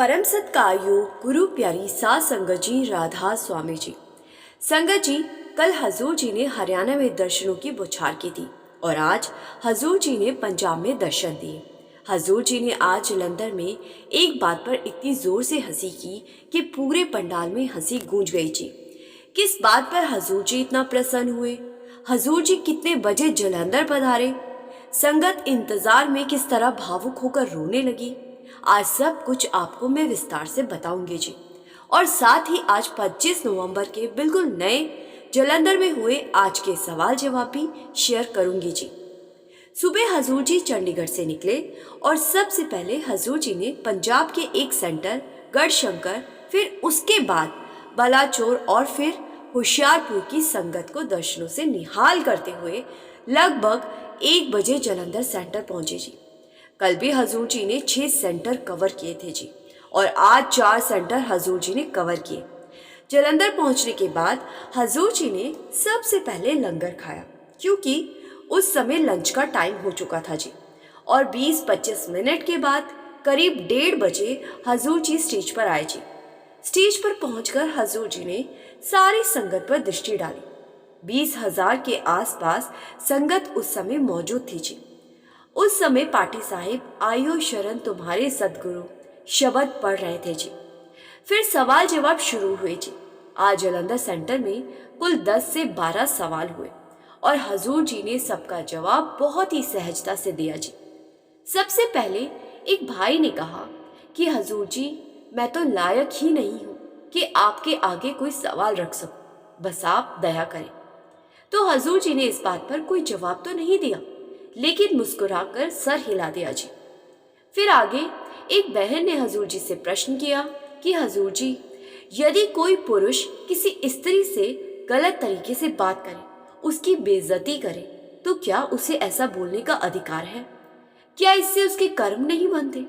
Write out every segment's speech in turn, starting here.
परम सत्कार्यो गुरु प्यारी सात संगत जी राधा स्वामी जी। संगत जी, कल हजूर जी ने हरियाणा में दर्शनों की बौछार की थी और आज हजूर जी ने पंजाब में दर्शन दिए। हजूर जी ने आज जलंधर में एक बात पर इतनी जोर से हंसी की कि पूरे पंडाल में हंसी गूंज गई जी। किस बात पर हजूर जी इतना प्रसन्न हुए? हजूर जी कितने बजे जलंधर पधारे? संगत इंतजार में किस तरह भावुक होकर रोने लगी। आज सब कुछ आपको मैं विस्तार से बताऊंगी जी। और साथ ही आज 25 नवंबर के बिल्कुल नए जलंधर में हुए आज के सवाल जवाब भी शेयर करूंगी जी। सुबह हजूर जी चंडीगढ़ से निकले और सबसे पहले हजूर जी ने पंजाब के एक सेंटर गढ़शंकर, फिर उसके बाद बलाचौर और फिर होशियारपुर की संगत को दर्शनों से निहाल करते हुए लगभग 1 बजे जलंधर सेंटर पहुंचे जी। कल भी हजूर जी ने 6 सेंटर कवर किए थे जी और आज 4 सेंटर हजूर जी ने कवर किए। जलंधर पहुंचने के बाद हजूर जी ने सबसे पहले लंगर खाया, क्योंकि उस समय लंच का टाइम हो चुका था जी। और 20-25 मिनट के बाद करीब 1:30 बजे हजूर जी स्टेज पर आए जी। स्टेज पर पहुंचकर हजूर जी ने सारी संगत पर दृष्टि डाली। 20,000 के आसपास संगत उस समय मौजूद थी जी। उस समय पाठी साहिब आयो शरण तुम्हारे सदगुरु शब्द पढ़ रहे थे जी। फिर सवाल जवाब शुरू हुए जी। आज जलंधर सेंटर में कुल 10 से 12 सवाल हुए और हजूर जी ने सबका जवाब बहुत ही सहजता से दिया जी। सबसे पहले एक भाई ने कहा कि हजूर जी, मैं तो लायक ही नहीं हूं कि आपके आगे कोई सवाल रख सकूं, बस आप दया करें। तो हजूर जी ने इस बात पर कोई जवाब तो नहीं दिया, लेकिन मुस्कुराकर सर हिला दिया जी। फिर आगे एक बहन ने हजूर जी से प्रश्न किया कि हजूर जी, यदि कोई पुरुष किसी स्त्री से गलत तरीके से बात करे, उसकी बेइज्जती करे, तो क्या उसे ऐसा बोलने का अधिकार है? क्या इससे उसके कर्म नहीं बनते?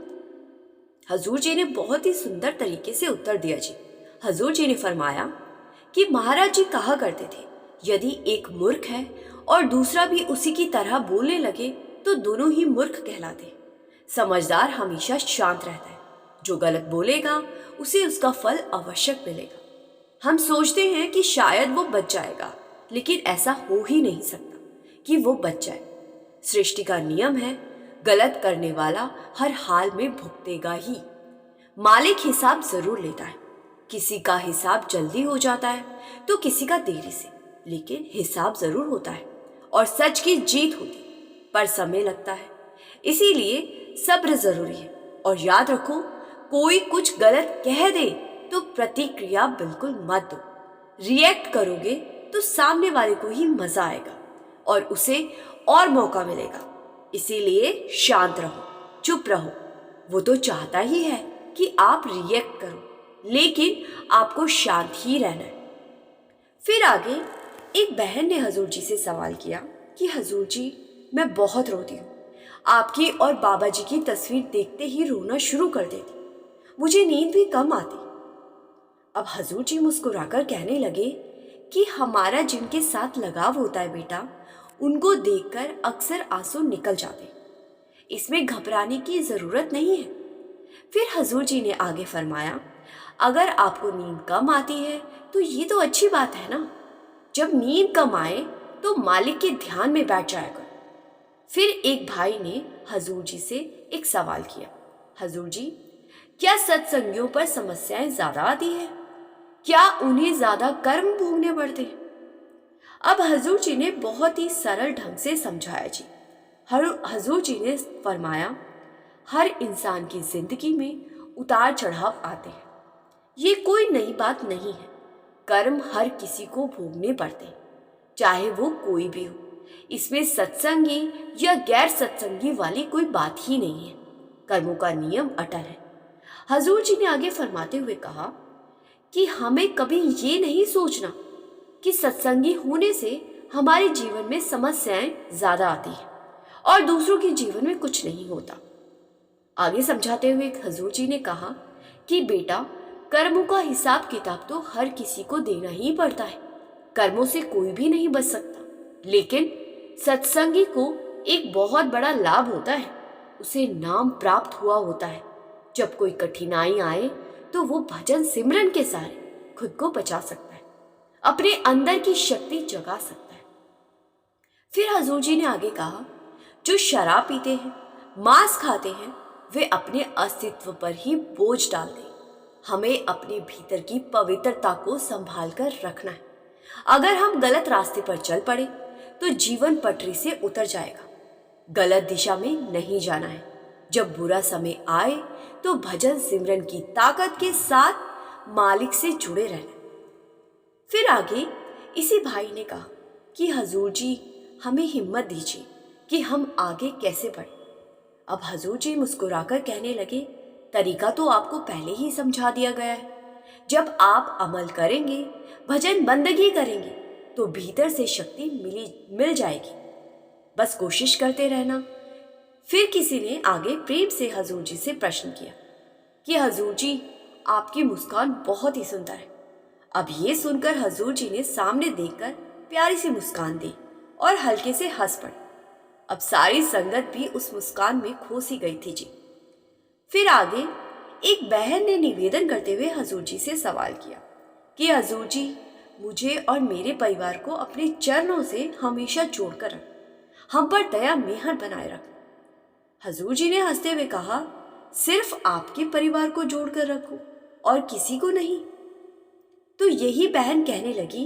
हजूर जी ने बहुत ही सुंदर तरीके से उत्तर दिया जी। हजूर जी ने फरमाया कि महाराज जी कहा करते थे, यदि एक मूर्ख है और दूसरा भी उसी की तरह बोलने लगे तो दोनों ही मूर्ख कहलाते। समझदार हमेशा शांत रहता है, जो गलत बोलेगा उसे उसका फल अवश्य मिलेगा। हम सोचते हैं कि शायद वो बच जाएगा, लेकिन ऐसा हो ही नहीं सकता कि वो बच जाए। सृष्टि का नियम है, गलत करने वाला हर हाल में भुगतेगा ही। मालिक हिसाब जरूर लेता है, किसी का हिसाब जल्दी हो जाता है तो किसी का देरी से, लेकिन हिसाब जरूर होता है और सच की जीत होती, पर समय लगता है। इसीलिए सब्र जरूरी है। और याद रखो, कोई कुछ गलत कह दे तो प्रतिक्रिया बिल्कुल मत दो। रिएक्ट करोगे तो सामने वाले को ही मजा आएगा और उसे और मौका मिलेगा। इसीलिए शांत रहो, चुप रहो। वो तो चाहता ही है कि आप रिएक्ट करो, लेकिन आपको शांत ही रहना है। फिर आगे एक बहन ने हजूर जी से सवाल किया कि हजूर जी, मैं बहुत रोती हूँ। आपकी और बाबा जी की तस्वीर देखते ही रोना शुरू कर देती, मुझे नींद भी कम आती। अब हजूर जी मुस्कुराकर कहने लगे कि हमारा जिनके साथ लगाव होता है बेटा, उनको देखकर अक्सर आंसू निकल जाते, इसमें घबराने की जरूरत नहीं है। फिर हजूर जी ने आगे फरमाया, अगर आपको नींद कम आती है तो ये तो अच्छी बात है ना। जब नींद कम आए तो मालिक के ध्यान में बैठ जाया करो। फिर एक भाई ने हजूर जी से एक सवाल किया, हजूर जी, क्या सत्संगियों पर समस्याएं ज्यादा आती है? क्या उन्हें ज्यादा कर्म भोगने पड़ते? अब हजूर जी ने बहुत ही सरल ढंग से समझाया जी। हजूर जी ने फरमाया, हर इंसान की जिंदगी में उतार चढ़ाव आते हैं, ये कोई नई बात नहीं है। कर्म हर किसी को भोगने पड़ते हैं, चाहे वो कोई भी हो। इसमें सत्संगी या गैर सत्संगी वाली कोई बात ही नहीं है। कर्मों का नियम अटल है। हजूर जी ने आगे फरमाते हुए कहा कि हमें कभी ये नहीं सोचना कि सत्संगी होने से हमारे जीवन में समस्याएं ज्यादा आती हैं और दूसरों के जीवन में कुछ नहीं होता। आगे समझाते हुए हजूर जी ने कहा कि बेटा, कर्मों का हिसाब किताब तो हर किसी को देना ही पड़ता है। कर्मों से कोई भी नहीं बच सकता, लेकिन सत्संगी को एक बहुत बड़ा लाभ होता है, उसे नाम प्राप्त हुआ होता है। जब कोई कठिनाई आए तो वो भजन सिमरन के सहारे खुद को बचा सकता है, अपने अंदर की शक्ति जगा सकता है। फिर हजूर जी ने आगे कहा, जो शराब पीते हैं, मांस खाते हैं, वे अपने अस्तित्व पर ही बोझ डालते हैं। हमें अपने भीतर की पवित्रता को संभाल कर रखना है। अगर हम गलत रास्ते पर चल पड़े तो जीवन पटरी से उतर जाएगा। गलत दिशा में नहीं जाना है। जब बुरा समय आए तो भजन सिमरन की ताकत के साथ मालिक से जुड़े रहना। फिर आगे इसी भाई ने कहा कि हजूर जी हमें हिम्मत दीजिए कि हम आगे कैसे बढ़ें। अब हजूर जी मुस्कुराकर कहने लगे, तरीका तो आपको पहले ही समझा दिया गया है। जब आप अमल करेंगे, भजन बंदगी करेंगे तो भीतर से शक्ति मिल जाएगी। बस कोशिश करते रहना। फिर किसी ने आगे प्रेम से हजूर जी से प्रश्न किया कि हजूर जी आपकी मुस्कान बहुत ही सुंदर है। अब ये सुनकर हजूर जी ने सामने देखकर प्यारी सी मुस्कान दी और हल्के से हंस पड़े। अब सारी संगत भी उस मुस्कान में खो सी गई थी जी। फिर आगे एक बहन ने निवेदन करते हुए हजूर जी से सवाल किया कि हजूर जी मुझे और मेरे परिवार को अपने चरणों से हमेशा जोड़कर रख, हम पर दया मेहर बनाए रख। हजूर जी ने हंसते हुए कहा, सिर्फ आपके परिवार को जोड़कर रखो और किसी को नहीं। तो यही बहन कहने लगी,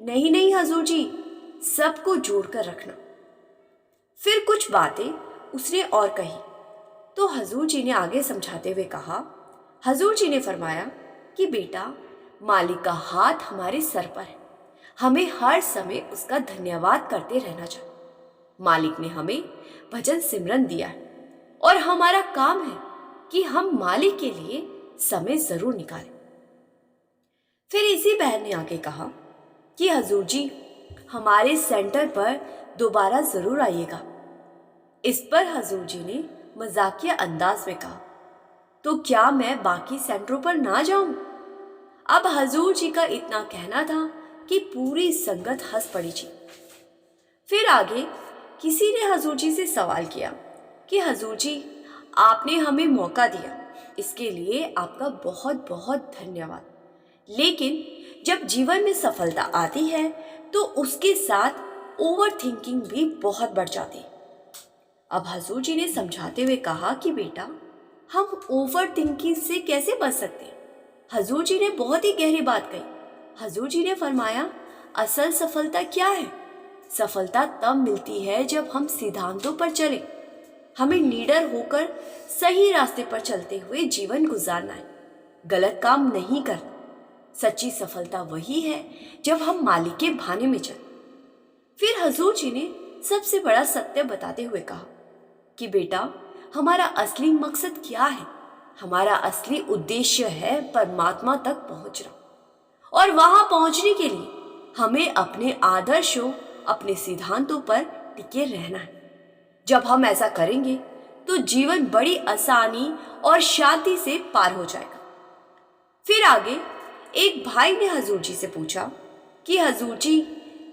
नहीं नहीं हजूर जी, सबको जोड़कर रखना। फिर कुछ बातें उसने और कही तो हजूर जी ने आगे समझाते हुए कहा, हजूर जी ने फरमाया कि बेटा मालिक का हाथ हमारे सर पर है, हमें हर समय उसका धन्यवाद करते रहना चाहिए। मालिक ने हमें भजन सिमरन दिया है और हमारा काम है कि हम मालिक के लिए समय जरूर निकालें। फिर इसी बहन ने आगे कहा कि हजूर जी हमारे सेंटर पर दोबारा जरूर आइएगा। इस पर हजूर जी ने मजाकिया अंदाज में कहा, तो क्या मैं बाकी सेंटरों पर ना जाऊं? अब हजूर जी का इतना कहना था कि पूरी संगत हंस पड़ी जी। फिर आगे किसी ने हजूर जी से सवाल किया कि हजूर जी आपने हमें मौका दिया, इसके लिए आपका बहुत बहुत धन्यवाद। लेकिन जब जीवन में सफलता आती है तो उसके साथ ओवर थिंकिंग भी बहुत बढ़ जाती है। अब हजूर जी ने समझाते हुए कहा कि बेटा हम ओवर थिंकिंग से कैसे बच सकते हैं। हजूर जी ने बहुत ही गहरी बात कही। हजूर जी ने फरमाया, असल सफलता क्या है? सफलता तब मिलती है जब हम सिद्धांतों पर चलें। हमें निडर होकर सही रास्ते पर चलते हुए जीवन गुजारना है, गलत काम नहीं करना। सच्ची सफलता वही है जब हम मालिक के भाने में चलें। फिर हजूर जी ने सबसे बड़ा सत्य बताते हुए कहा कि बेटा हमारा असली मकसद क्या है? हमारा असली उद्देश्य है परमात्मा तक पहुंचना, और वहां पहुंचने के लिए हमें अपने आदर्शों, अपने सिद्धांतों पर टिके रहना है। जब हम ऐसा करेंगे तो जीवन बड़ी आसानी और शांति से पार हो जाएगा। फिर आगे एक भाई ने हजूर जी से पूछा कि हजूर जी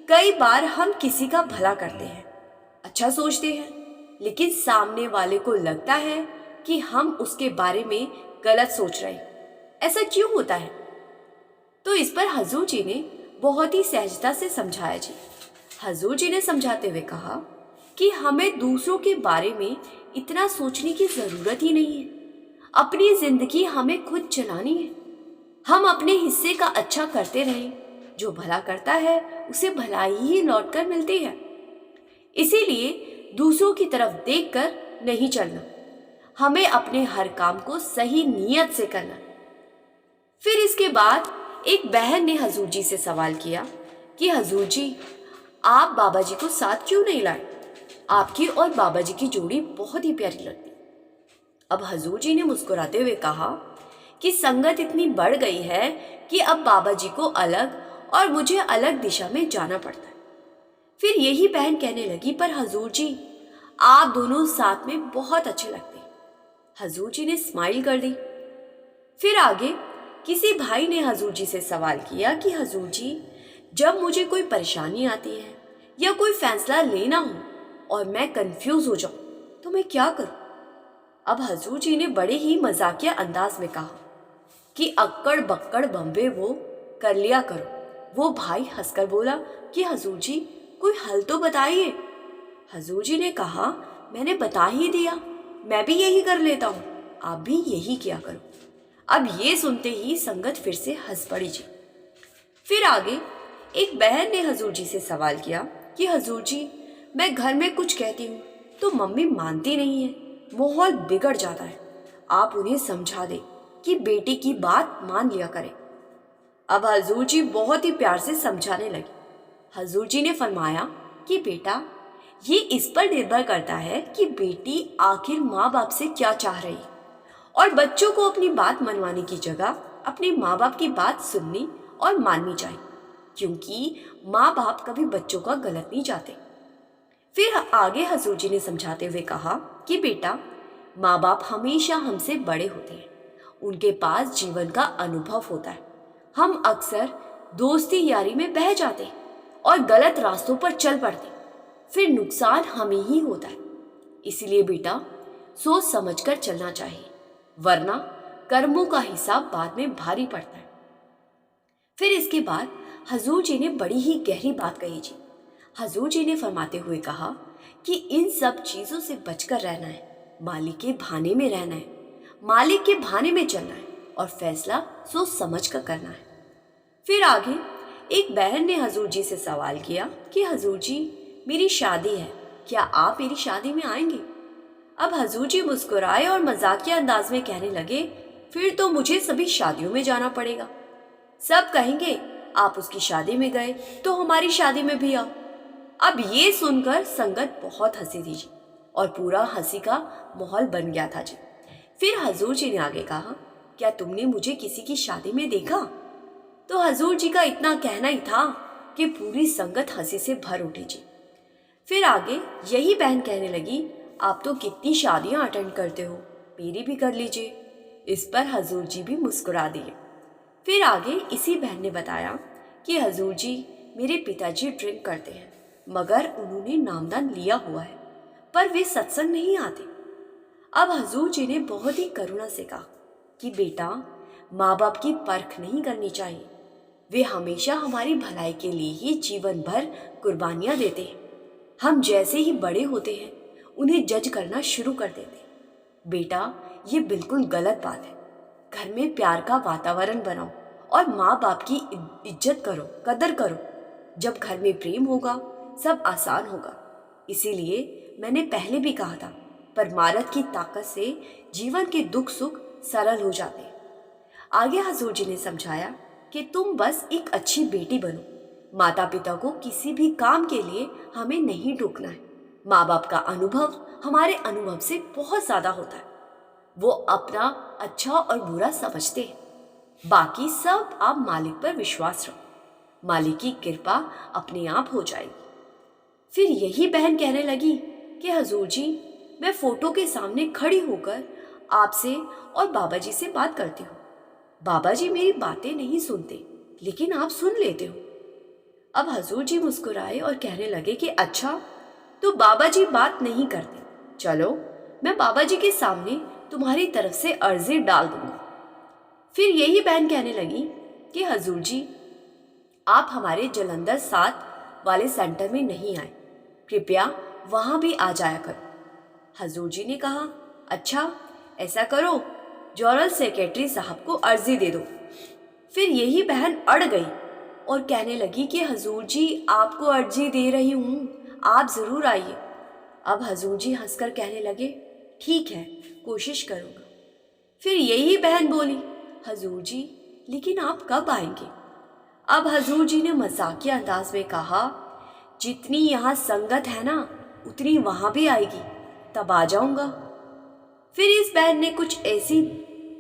कई बार हम किसी का भला करते हैं, अच्छा सोचते हैं, लेकिन सामने वाले को लगता है कि हम उसके बारे में गलत सोच रहे हैं। ऐसा क्यों होता है? तो इस पर हजूर जी ने बहुत ही सहजता से समझाया जी। हजूर जी ने समझाते हुए कहा कि हमें दूसरों के बारे में इतना सोचने की जरूरत ही नहीं है। अपनी जिंदगी हमें खुद चलानी है। हम अपने हिस्से का अच्छा करते रहें। जो भला करता है उसे भलाई ही लौट कर मिलती है। इसीलिए दूसरों की तरफ देखकर नहीं चलना, हमें अपने हर काम को सही नीयत से करना। फिर इसके बाद एक बहन ने हजूर जी से सवाल किया कि हजूर जी आप बाबा जी को साथ क्यों नहीं लाए? आपकी और बाबा जी की जोड़ी बहुत ही प्यारी लगती। अब हजूर जी ने मुस्कुराते हुए कहा कि संगत इतनी बढ़ गई है कि अब बाबा जी को अलग और मुझे अलग दिशा में जाना पड़ता है। फिर यही बहन कहने लगी, पर हजूर जी आप दोनों साथ में बहुत अच्छे लगते हैं। हजूर जी ने स्माइल कर दी। फिर आगे किसी भाई ने हजूर जी से सवाल किया कि हजूर जी जब मुझे कोई परेशानी आती है या कोई फैसला लेना हो और मैं कंफ्यूज हो जाऊं तो मैं क्या करूं? अब हजूर जी ने बड़े ही मजाकिया अंदाज में कहा कि अक्कड़ बक्कड़ बम्बे वो कर लिया करो। वो भाई हंसकर बोला कि हजूर जी कोई हल तो बताइए। हजूर जी ने कहा, मैंने बता ही दिया, मैं भी यही कर लेता हूँ, आप भी यही किया करो। अब ये सुनते ही संगत फिर से हंस पड़ी जी। फिर आगे एक बहन ने हजूर जी से सवाल किया कि हजूर जी मैं घर में कुछ कहती हूँ तो मम्मी मानती नहीं है, माहौल बिगड़ जाता है, आप उन्हें समझा दें कि बेटी की बात मान लिया करें। अब हजूर जी बहुत ही प्यार से समझाने लगे। हजूर जी ने फरमाया कि बेटा ये इस पर निर्भर करता है कि बेटी आखिर माँ बाप से क्या चाह रही है, और बच्चों को अपनी बात मनवाने की जगह अपने माँ बाप की बात सुननी और माननी चाहिए, क्योंकि माँ बाप कभी बच्चों का गलत नहीं चाहते। फिर आगे हजूर जी ने समझाते हुए कहा कि बेटा माँ बाप हमेशा हमसे बड़े होते हैं, उनके पास जीवन का अनुभव होता है। हम अक्सर दोस्ती यारी में बह जाते हैं और गलत रास्तों पर चल पड़ते, फिर नुकसान हमें ही होता है। इसलिए बेटा सोच समझकर चलना चाहिए, वरना कर्मों का हिसाब बाद में भारी पड़ता है। फिर इसके बाद हजूर जी ने बड़ी ही गहरी बात कही जी। हजूर जी ने फरमाते हुए कहा कि इन सब चीजों से बचकर रहना है, मालिक के भाने में रहना है, मालिक के भाने में चलना है और फैसला सोच समझ कर करना है। फिर आगे एक बहन ने हजूर जी से सवाल किया कि हजूर जी मेरी शादी है, क्या आप मेरी शादी में आएंगे? अब हजूर जी मुस्कुराए और मजाकिया अंदाज में कहने लगे, फिर तो मुझे सभी शादियों में जाना पड़ेगा। सब कहेंगे आप उसकी शादी में गए तो हमारी शादी में भी आओ। अब ये सुनकर संगत बहुत हंसी थी जी, और पूरा हंसी का माहौल बन गया था जी। फिर हजूर जी ने आगे कहा, क्या तुमने मुझे किसी की शादी में देखा? तो हजूर जी का इतना कहना ही था कि पूरी संगत हंसी से भर उठी जी। फिर आगे यही बहन कहने लगी, आप तो कितनी शादियां अटेंड करते हो, मेरी भी कर लीजिए। इस पर हजूर जी भी मुस्कुरा दिए। फिर आगे इसी बहन ने बताया कि हजूर जी मेरे पिताजी ड्रिंक करते हैं, मगर उन्होंने नामदान लिया हुआ है, पर वे सत्संग नहीं आते। अब हजूर जी ने बहुत ही करुणा से कहा कि बेटा माँ बाप की परख नहीं करनी चाहिए, वे हमेशा हमारी भलाई के लिए ही जीवन भर कुर्बानियां देते हैं। हम जैसे ही बड़े होते हैं उन्हें जज करना शुरू कर देते हैं। बेटा ये बिल्कुल गलत बात है। घर में प्यार का वातावरण बनाओ और माँ बाप की इज्जत करो, कदर करो। जब घर में प्रेम होगा सब आसान होगा। इसीलिए मैंने पहले भी कहा था, परमारथ की ताकत से जीवन के दुख सुख सरल हो जाते हैं। आगे हजूर जी ने समझाया कि तुम बस एक अच्छी बेटी बनो, माता पिता को किसी भी काम के लिए हमें नहीं टोकना है। माँ बाप का अनुभव हमारे अनुभव से बहुत ज्यादा होता है, वो अपना अच्छा और बुरा समझते हैं। बाकी सब आप मालिक पर विश्वास रखो, मालिक की कृपा अपने आप हो जाएगी। फिर यही बहन कहने लगी कि हजूर जी मैं फोटो के सामने खड़ी होकर आपसे और बाबा जी से बात करती हूँ। बाबा जी मेरी बातें नहीं सुनते, लेकिन आप सुन लेते हो। अब हजूर जी मुस्कुराए और कहने लगे कि अच्छा तो बाबा जी बात नहीं करते, चलो मैं बाबा जी के सामने तुम्हारी तरफ से अर्जी डाल दूंगा। फिर यही बहन कहने लगी कि हजूर जी आप हमारे जलंधर 7 वाले सेंटर में नहीं आए, कृपया वहां भी आ जाया करो। हजूर जी ने कहा, अच्छा ऐसा करो, जनरल सेक्रेटरी साहब को अर्जी दे दो। फिर यही बहन अड़ गई और कहने लगी कि हजूर जी आपको अर्जी दे रही हूँ, आप जरूर आइए। अब हजूर जी हंसकर कहने लगे, ठीक है कोशिश करूँगा। फिर यही बहन बोली, हजूर जी लेकिन आप कब आएंगे? अब हजूर जी ने मजाकिया अंदाज में कहा, जितनी यहाँ संगत है ना उतनी वहाँ भी आएगी, तब आ जाऊँगा। फिर इस बहन ने कुछ ऐसी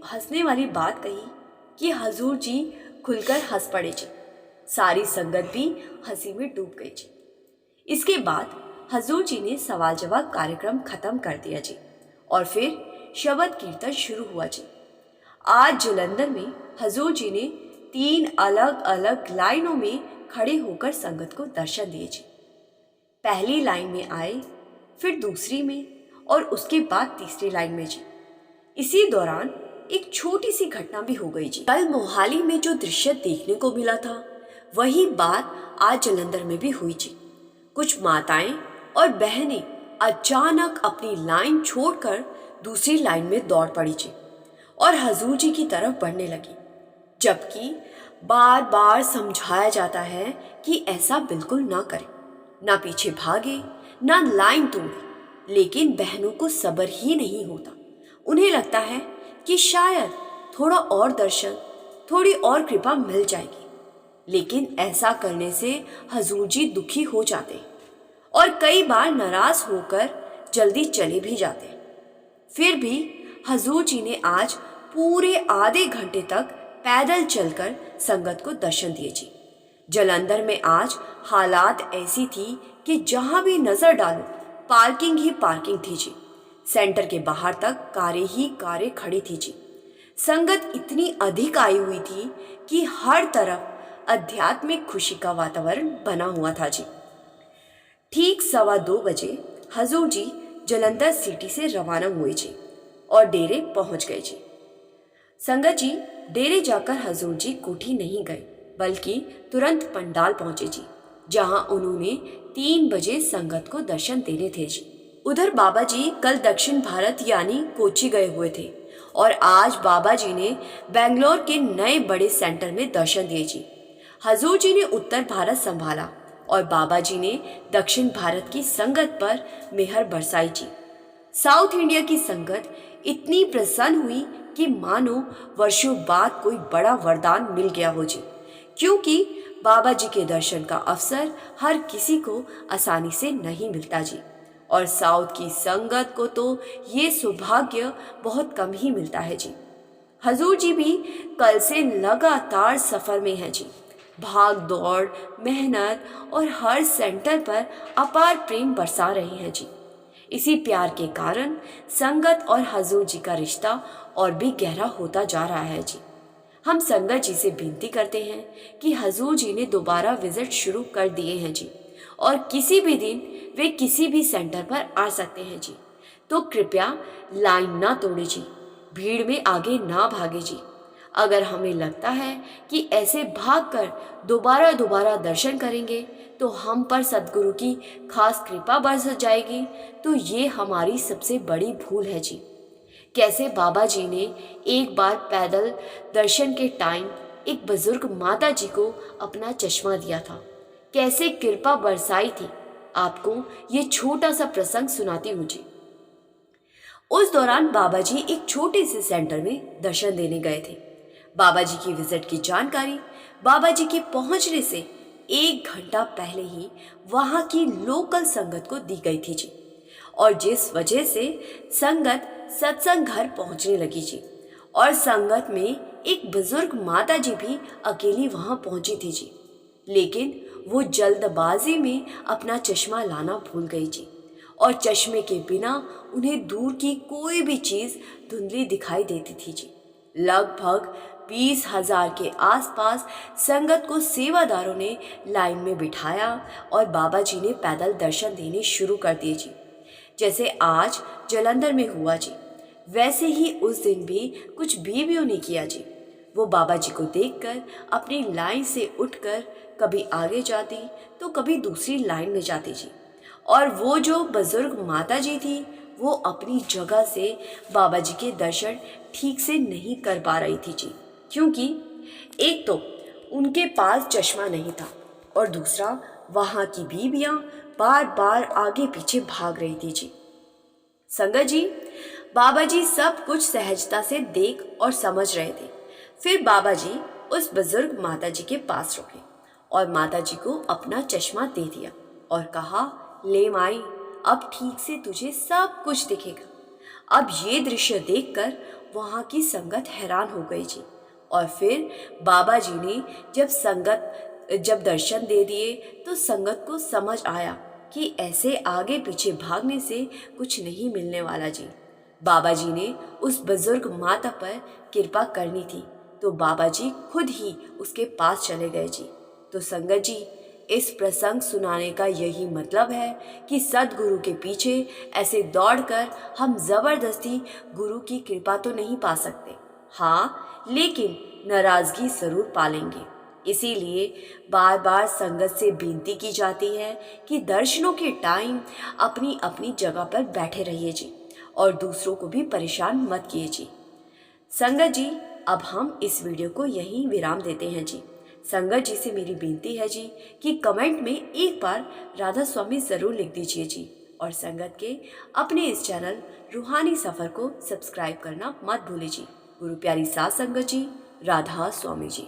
हंसने वाली बात कही कि हजूर जी खुलकर हंस पड़े जी। सारी संगत भी हंसी में डूब गई जी। इसके बाद हजूर जी ने सवाल जवाब कार्यक्रम खत्म कर दिया जी, और फिर शबद कीर्तन शुरू हुआ जी। आज जलंधर में हजूर जी ने 3 अलग अलग लाइनों में खड़े होकर संगत को दर्शन दिए जी। पहली लाइन में आए, फिर दूसरी में और उसके बाद तीसरी लाइन में जी। इसी दौरान एक छोटी सी घटना भी हो गई जी। कल मोहाली में जो दृश्य देखने को मिला था वही बात आज जालंधर में भी हुई जी। कुछ माताएं और बहनें अचानक अपनी लाइन छोड़कर दूसरी लाइन में दौड़ पड़ी जी और हजूर जी की तरफ बढ़ने लगी, जबकि बार बार समझाया जाता है कि ऐसा बिल्कुल ना करें, ना पीछे भागे, ना लाइन तोड़े। लेकिन बहनों को सब्र ही नहीं होता। उन्हें लगता है कि शायद थोड़ा और दर्शन, थोड़ी और कृपा मिल जाएगी। लेकिन ऐसा करने से हजूर जी दुखी हो जाते और कई बार नाराज होकर जल्दी चले भी जाते। फिर भी हजूर जी ने आज पूरे आधे घंटे तक पैदल चलकर संगत को दर्शन दिए जी। जालंधर में आज हालात ऐसी थी कि जहां भी नजर डालो पार्किंग ही पार्किंग थी जी। सेंटर के बाहर तक कारें ही कारें खड़ी थी जी। संगत इतनी अधिक आई हुई थी कि हर तरफ आध्यात्मिक खुशी का वातावरण बना हुआ था जी। ठीक 2:15 हजूर जी जालंधर सिटी से रवाना हुए जी और डेरे पहुंच गए जी। संगत जी डेरे जाकर हजूर जी कोठी नहीं गए, बल्कि तुरंत पंडाल पहुंचे जी, जहां उन्होंने 3 बजे संगत को दर्शन देने थे जी। उधर बाबा जी कल दक्षिण भारत यानी कोची गए हुए थे और आज बाबा जी ने बेंगलोर के नए बड़े सेंटर में दर्शन दिए जी। हजूर जी ने उत्तर भारत संभाला और बाबा जी ने दक्षिण भारत की संगत पर मेहर बरसाई जी। साउथ इंडिया की संगत इतनी प्रसन्न हुई कि मानो वर्षों बाद कोई बड़ा वरदान मिल गया हो जी, क्योंकि बाबा जी के दर्शन का अवसर हर किसी को आसानी से नहीं मिलता जी। और साउथ की संगत को तो ये सौभाग्य बहुत कम ही मिलता है जी। हजूर जी भी कल से लगातार सफर में हैं जी। भाग दौड़, मेहनत और हर सेंटर पर अपार प्रेम बरसा रहे हैं जी। इसी प्यार के कारण संगत और हजूर जी का रिश्ता और भी गहरा होता जा रहा है जी। हम संगत जी से विनती करते हैं कि हजूर जी ने दोबारा विजिट शुरू कर दिए हैं जी और किसी भी दिन वे किसी भी सेंटर पर आ सकते हैं जी। तो कृपया लाइन ना तोड़े जी, भीड़ में आगे ना भागे जी। अगर हमें लगता है कि ऐसे भागकर दोबारा दोबारा दर्शन करेंगे तो हम पर सद्गुरु की खास कृपा बरस जाएगी, तो ये हमारी सबसे बड़ी भूल है जी। कैसे बाबा जी ने एक बार पैदल दर्शन के टाइम एक बुजुर्ग माता जी को अपना चश्मा दिया था, कैसे कृपा बरसाई थी। आपको ये छोटा सा प्रसंग सुनाती हूँ जी। उस दौरान बाबा जी एक छोटे से सेंटर में दर्शन देने गए थे। बाबा जी की विजिट की जानकारी बाबा जी के पहुंचने से 1 घंटा पहले ही वहां की लोकल संगत को दी गई थी जी, और जिस वजह से संगत सत्संग घर पहुंचने लगी जी। और संगत में एक बुजुर्ग माता जी भी अकेली वहां पहुंची थी जी, लेकिन वो जल्दबाजी में अपना चश्मा लाना भूल गई जी और चश्मे के बिना उन्हें दूर की कोई भी चीज धुंधली दिखाई देती थी जी। लगभग 20,000 के आसपास संगत को सेवादारों ने लाइन में बिठाया और बाबा जी ने पैदल दर्शन देने शुरू कर दिए जी। जैसे आज जालंधर में हुआ जी, वैसे ही उस दिन भी कुछ बीवियों ने किया जी। वो बाबा जी को देखकर अपनी लाइन से उठकर कभी आगे जाती तो कभी दूसरी लाइन में जाती जी। और वो जो बुजुर्ग माता जी थी वो अपनी जगह से बाबा जी के दर्शन ठीक से नहीं कर पा रही थी जी, क्योंकि एक तो उनके पास चश्मा नहीं था और दूसरा वहाँ की बीवियाँ बार बार आगे पीछे भाग रही थी जी। संगत जी, बाबा जी सब कुछ सहजता से देख और समझ रहे थे। फिर बाबा जी उस बुजुर्ग माता जी के पास रुके और माता जी को अपना चश्मा दे दिया और कहा, ले माई, अब ठीक से तुझे सब कुछ दिखेगा। अब ये दृश्य देखकर वहाँ की संगत हैरान हो गई जी। और फिर बाबा जी ने जब दर्शन दे दिए तो संगत को समझ आया कि ऐसे आगे पीछे भागने से कुछ नहीं मिलने वाला जी। बाबा जी ने उस बुजुर्ग माता पर कृपा करनी थी, तो बाबा जी खुद ही उसके पास चले गए जी। तो संगत जी, इस प्रसंग सुनाने का यही मतलब है कि सद्गुरु के पीछे ऐसे दौड़कर हम जबरदस्ती गुरु की कृपा तो नहीं पा सकते। हाँ, लेकिन नाराजगी जरूर पालेंगे। इसीलिए बार बार संगत से विनती की जाती है कि दर्शनों के टाइम अपनी अपनी जगह पर बैठे रहिए जी, और दूसरों को भी परेशान मत कीजिए जी। संगत जी, अब हम इस वीडियो को यहीं विराम देते हैं जी। संगत जी से मेरी विनती है जी कि कमेंट में एक बार राधा स्वामी ज़रूर लिख दीजिए जी, और संगत के अपने इस चैनल रूहानी सफ़र को सब्सक्राइब करना मत भूलिए जी। गुरु प्यारी सात संगत जी, राधा स्वामी जी।